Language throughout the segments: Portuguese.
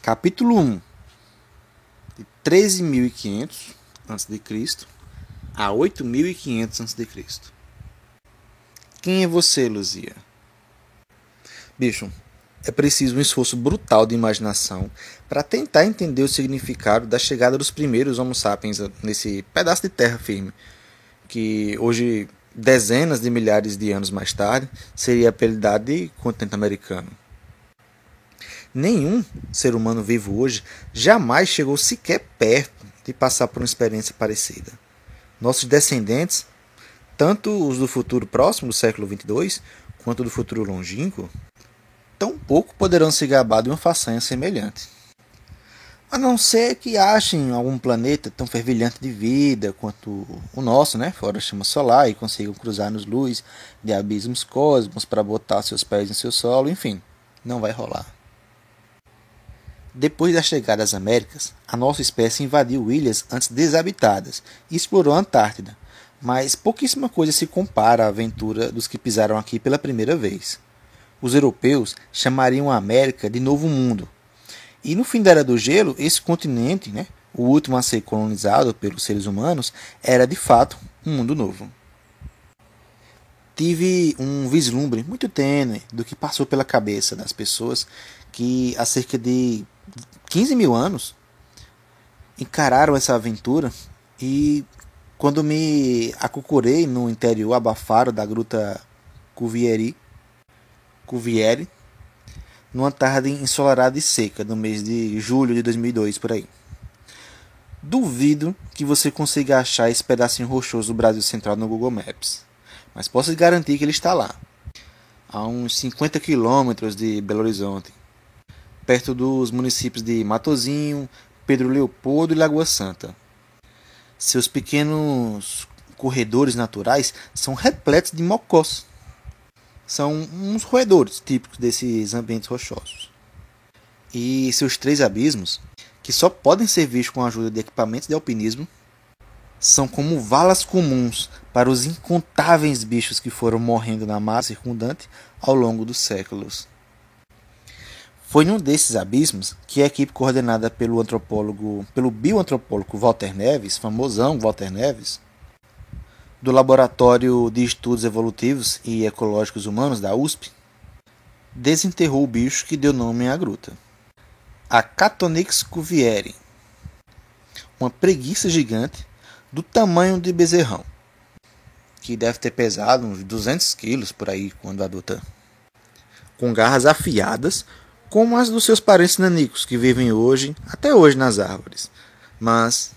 Capítulo 1, de 13.500 a.C. a 8.500 a.C. Quem é você, Luzia? Bicho, é preciso um esforço brutal de imaginação para tentar entender o significado da chegada dos primeiros Homo sapiens nesse pedaço de terra firme, que hoje, dezenas de milhares de anos mais tarde, seria apelidado de continente americano. Nenhum ser humano vivo hoje jamais chegou sequer perto de passar por uma experiência parecida. Nossos descendentes, tanto os do futuro próximo do século 22, quanto do futuro longínquo, tampouco poderão se gabar de uma façanha semelhante. A não ser que achem algum planeta tão fervilhante de vida quanto o nosso, fora a chama solar, e consigam cruzar-nos luz de abismos cósmicos para botar seus pés em seu solo, enfim, não vai rolar. Depois da chegada às Américas, a nossa espécie invadiu ilhas antes desabitadas e explorou a Antártida, mas pouquíssima coisa se compara à aventura dos que pisaram aqui pela primeira vez. Os europeus chamariam a América de Novo Mundo, e no fim da Era do Gelo, esse continente, o último a ser colonizado pelos seres humanos, era de fato um mundo novo. Tive um vislumbre muito tênue do que passou pela cabeça das pessoas que há cerca de 15 mil anos encararam essa aventura, e quando me acocorei no interior abafado da gruta Cuvieri, numa tarde ensolarada e seca do mês de julho de 2002, por aí. Duvido que você consiga achar esse pedacinho rochoso do Brasil Central no Google Maps, mas posso lhe garantir que ele está lá, a uns 50 quilômetros de Belo Horizonte, perto dos municípios de Matozinho, Pedro Leopoldo e Lagoa Santa. Seus pequenos corredores naturais são repletos de mocós. São uns roedores típicos desses ambientes rochosos. E seus 3 abismos, que só podem ser vistos com a ajuda de equipamentos de alpinismo, são como valas comuns para os incontáveis bichos que foram morrendo na massa circundante ao longo dos séculos. Foi num desses abismos que a equipe coordenada pelo bioantropólogo Walter Neves, famosão Walter Neves, do Laboratório de Estudos Evolutivos e Ecológicos Humanos da USP, desenterrou o bicho que deu nome à gruta. A Catonix cuvieri, uma preguiça gigante do tamanho de bezerrão, que deve ter pesado uns 200 quilos por aí quando adulta, com garras afiadas como as dos seus parentes nanicos que vivem até hoje nas árvores, mas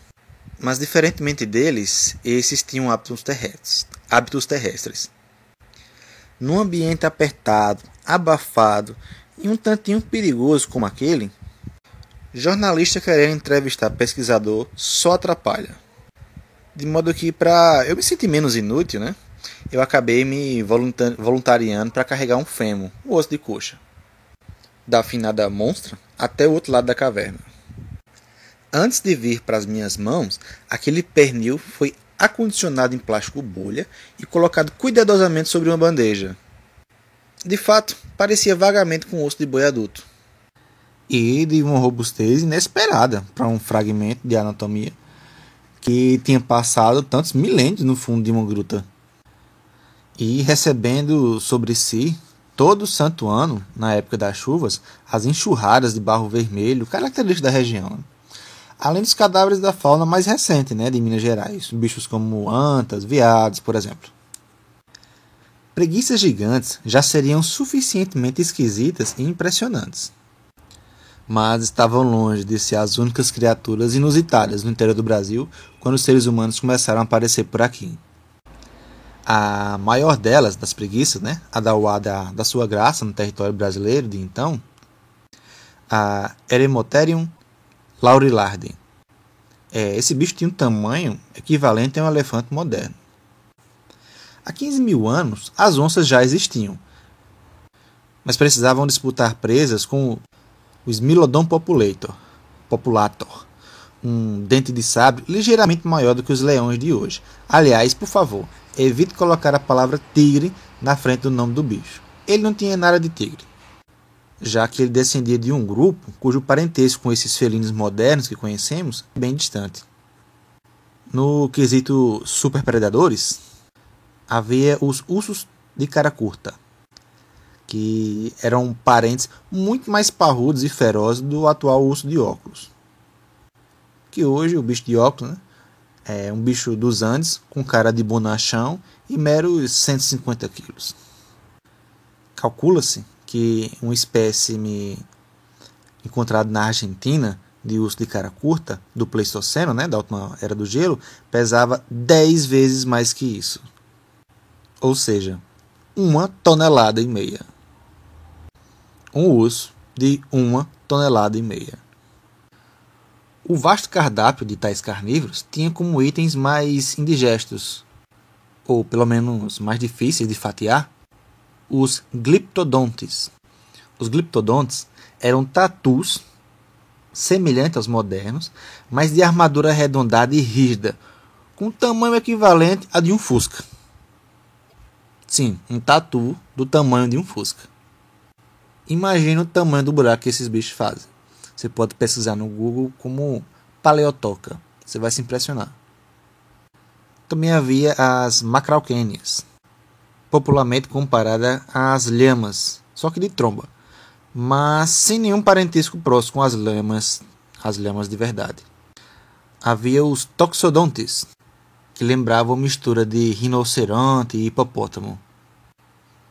diferentemente deles, esses tinham hábitos terrestres. Num ambiente apertado, abafado e um tantinho perigoso como aquele, jornalista querendo entrevistar pesquisador só atrapalha. De modo que, para eu me sentir menos inútil, eu acabei me voluntariando para carregar um fêmur, o osso de coxa, da afinada monstra até o outro lado da caverna. Antes de vir para as minhas mãos, aquele pernil foi acondicionado em plástico bolha e colocado cuidadosamente sobre uma bandeja. De fato, parecia vagamente com osso de boi adulto. E de uma robustez inesperada para um fragmento de anatomia que tinha passado tantos milênios no fundo de uma gruta. E recebendo sobre si, todo santo ano, na época das chuvas, as enxurradas de barro vermelho, característico da região. Além dos cadáveres da fauna mais recente, de Minas Gerais, bichos como antas, veados, por exemplo. Preguiças gigantes já seriam suficientemente esquisitas e impressionantes, mas estavam longe de ser as únicas criaturas inusitadas no interior do Brasil quando os seres humanos começaram a aparecer por aqui. A maior delas, das preguiças, a da sua graça no território brasileiro de então, a Eremotherium laurilardi. Esse bicho tinha um tamanho equivalente a um elefante moderno. Há 15 mil anos, as onças já existiam, mas precisavam disputar presas com o Smilodon populator, um dente de sabre ligeiramente maior do que os leões de hoje. Aliás, por favor, evite colocar a palavra tigre na frente do nome do bicho. Ele não tinha nada de tigre. já que ele descendia de um grupo cujo parentesco com esses felinos modernos que conhecemos é bem distante. No quesito superpredadores, havia os ursos de cara curta, que eram parentes muito mais parrudos e ferozes do atual urso de óculos. Que hoje o bicho de óculos, né, é um bicho dos Andes com cara de bonachão e meros 150 quilos. Calcula-se que um espécime encontrado na Argentina de urso de cara curta do Pleistoceno, né, da última era do gelo, pesava 10 vezes mais que isso. Ou seja, 1,5 toneladas. Um urso de 1,5 toneladas. O vasto cardápio de tais carnívoros tinha como itens mais indigestos, ou pelo menos mais difíceis de fatiar, os gliptodontes. Os gliptodontes eram tatus semelhantes aos modernos, mas de armadura arredondada e rígida, com tamanho equivalente a de um Fusca. Sim, um tatu do tamanho de um Fusca. Imagina o tamanho do buraco que esses bichos fazem. Você pode pesquisar no Google como paleotoca. Você vai se impressionar. Também havia as macrauquênias, popularmente comparada às lhamas, só que de tromba, mas sem nenhum parentesco próximo com as lhamas de verdade. Havia os toxodontes, que lembravam mistura de rinoceronte e hipopótamo.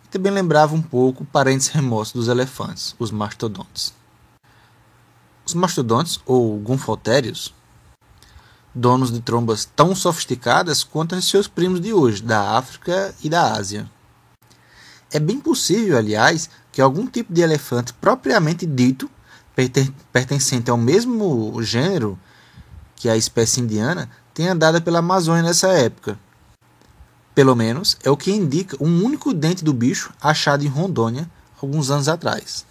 E também lembravam um pouco parentes remotos dos elefantes, os mastodontes. Os mastodontes, ou gonfaltérios, donos de trombas tão sofisticadas quanto as de seus primos de hoje, da África e da Ásia. É bem possível, aliás, que algum tipo de elefante propriamente dito, pertencente ao mesmo gênero que a espécie indiana, tenha andado pela Amazônia nessa época. Pelo menos é o que indica um único dente do bicho achado em Rondônia alguns anos atrás.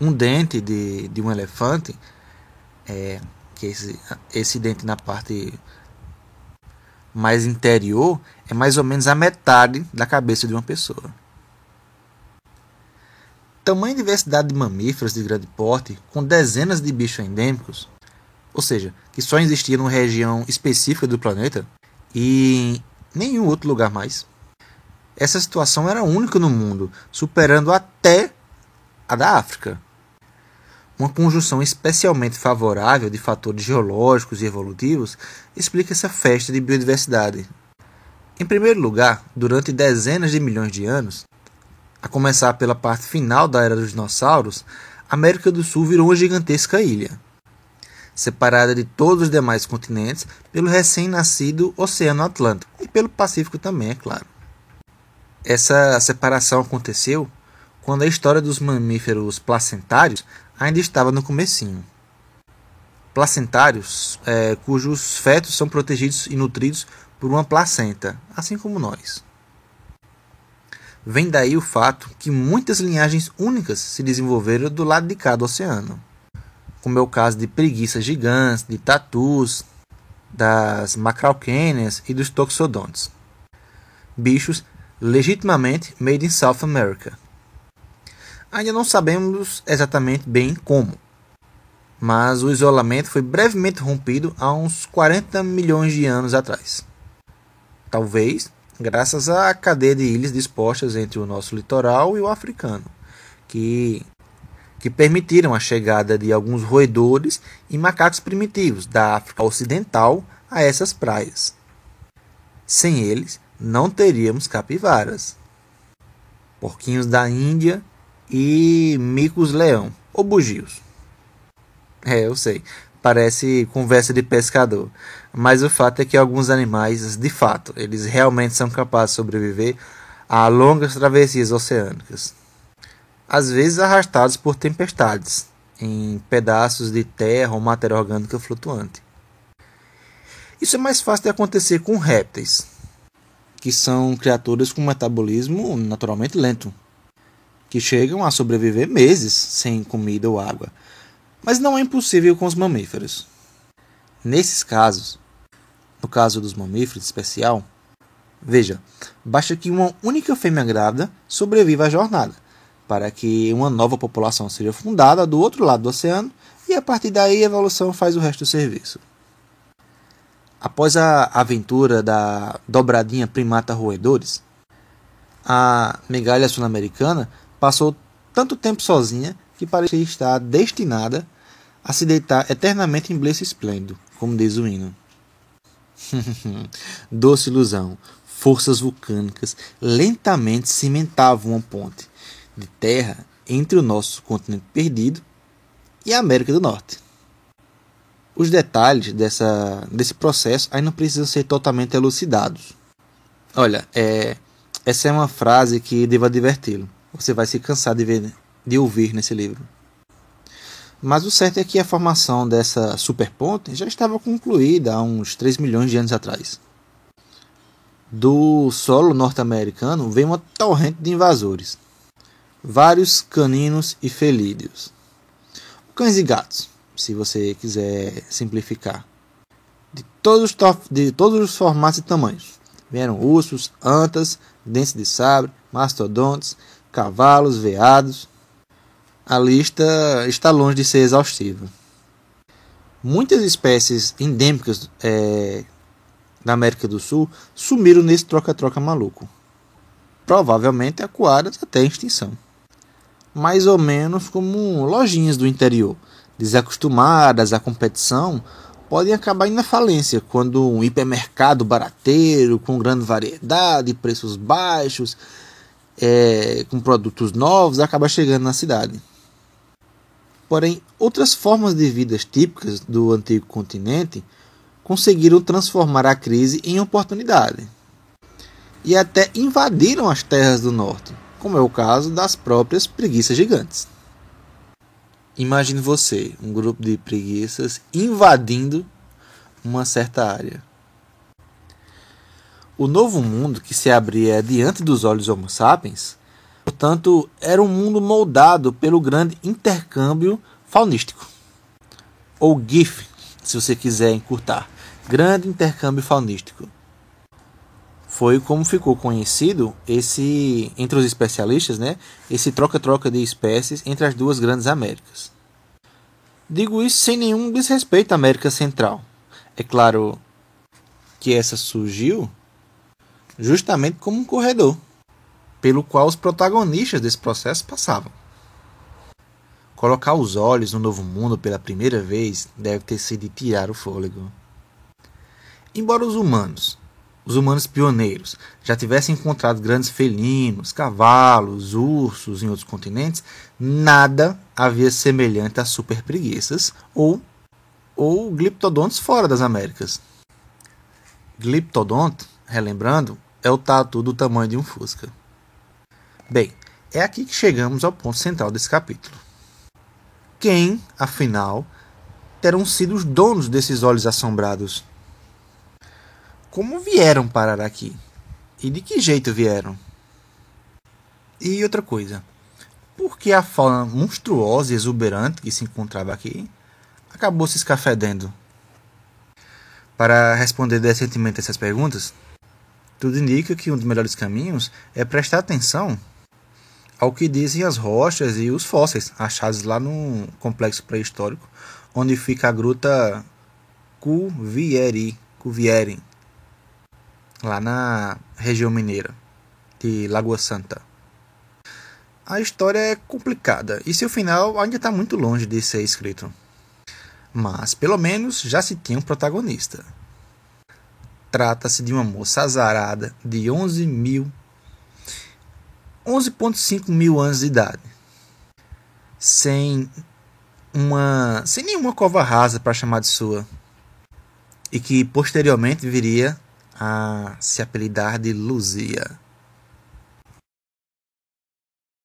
Um dente de um elefante, que esse dente na parte mais interior, é mais ou menos a metade da cabeça de uma pessoa. Tamanha diversidade de mamíferos de grande porte, com dezenas de bichos endêmicos, ou seja, que só existia numa região específica do planeta e em nenhum outro lugar mais. Essa situação era única no mundo, superando até a da África. Uma conjunção especialmente favorável de fatores geológicos e evolutivos explica essa festa de biodiversidade. Em primeiro lugar, durante dezenas de milhões de anos, a começar pela parte final da era dos dinossauros, a América do Sul virou uma gigantesca ilha, separada de todos os demais continentes pelo recém-nascido Oceano Atlântico e pelo Pacífico também, é claro. Essa separação aconteceu quando a história dos mamíferos placentários ainda estava no comecinho. Placentários, cujos fetos são protegidos e nutridos por uma placenta, assim como nós. Vem daí o fato que muitas linhagens únicas se desenvolveram do lado de cá do oceano, como é o caso de preguiças gigantes, de tatus, das macrauquênias e dos toxodontes, bichos legitimamente made in South America. Ainda não sabemos exatamente bem como, mas o isolamento foi brevemente rompido há uns 40 milhões de anos atrás. Talvez graças à cadeia de ilhas dispostas entre o nosso litoral e o africano, que permitiram a chegada de alguns roedores e macacos primitivos da África Ocidental a essas praias. Sem eles, não teríamos capivaras, porquinhos da Índia e micos-leão, ou bugios. Eu sei, parece conversa de pescador, mas o fato é que alguns animais, de fato, eles realmente são capazes de sobreviver a longas travessias oceânicas, às vezes arrastados por tempestades, em pedaços de terra ou matéria orgânica flutuante. Isso é mais fácil de acontecer com répteis, que são criaturas com metabolismo naturalmente lento, que chegam a sobreviver meses sem comida ou água, mas não é impossível com os mamíferos. Nesses casos, no caso dos mamíferos em especial, veja, basta que uma única fêmea grávida sobreviva à jornada, para que uma nova população seja fundada do outro lado do oceano e a partir daí a evolução faz o resto do serviço. Após a aventura da dobradinha primata-roedores, a migalha sul-americana passou tanto tempo sozinha que parecia estar destinada a se deitar eternamente em berço esplêndido, como diz o hino. Doce ilusão, forças vulcânicas lentamente cimentavam uma ponte de terra entre o nosso continente perdido e a América do Norte. Os detalhes desse processo ainda não precisam ser totalmente elucidados. Olha, essa é uma frase que devo adverti-lo. Você vai se cansar de ouvir nesse livro. Mas o certo é que a formação dessa superponte já estava concluída há uns 3 milhões de anos atrás. Do solo norte-americano veio uma torrente de invasores. Vários caninos e felídeos. Cães e gatos, se você quiser simplificar. De todos os formatos e tamanhos. Vieram ursos, antas, dentes de sabre, mastodontes, cavalos, veados. A lista está longe de ser exaustiva. Muitas espécies endêmicas da América do Sul sumiram nesse troca-troca maluco. Provavelmente acuadas até a extinção. Mais ou menos como lojinhas do interior, desacostumadas à competição, podem acabar indo à falência quando um hipermercado barateiro, com grande variedade, preços baixos, com produtos novos, acaba chegando na cidade. Porém, outras formas de vida típicas do antigo continente conseguiram transformar a crise em oportunidade e até invadiram as terras do norte, como é o caso das próprias preguiças gigantes. Imagine você, um grupo de preguiças invadindo uma certa área. O novo mundo que se abria diante dos olhos Homo sapiens, portanto, era um mundo moldado pelo grande intercâmbio faunístico, ou GIF, se você quiser encurtar, grande intercâmbio faunístico. Foi como ficou conhecido entre os especialistas, esse troca-troca de espécies entre as duas grandes Américas. Digo isso sem nenhum desrespeito à América Central. É claro que essa surgiu justamente como um corredor, pelo qual os protagonistas desse processo passavam. Colocar os olhos no Novo Mundo pela primeira vez deve ter sido de tirar o fôlego. Embora os humanos pioneiros, já tivessem encontrado grandes felinos, cavalos, ursos em outros continentes, nada havia semelhante a super preguiças ou gliptodontes fora das Américas. Gliptodonte, relembrando, é o tatu do tamanho de um fusca. Bem, é aqui que chegamos ao ponto central desse capítulo. Quem, afinal, terão sido os donos desses olhos assombrados? Como vieram parar aqui? E de que jeito vieram? E outra coisa, por que a fauna monstruosa e exuberante que se encontrava aqui acabou se escafedendo? Para responder decentemente essas perguntas, tudo indica que um dos melhores caminhos é prestar atenção ao que dizem as rochas e os fósseis achados lá no complexo pré-histórico, onde fica a gruta Cuvieri, lá na região mineira de Lagoa Santa. A história é complicada e seu final ainda está muito longe de ser escrito. Mas, pelo menos, já se tem um protagonista. Trata-se de uma moça azarada de 11,5 mil anos de idade, sem nenhuma cova rasa para chamar de sua, e que posteriormente viria a se apelidar de Luzia.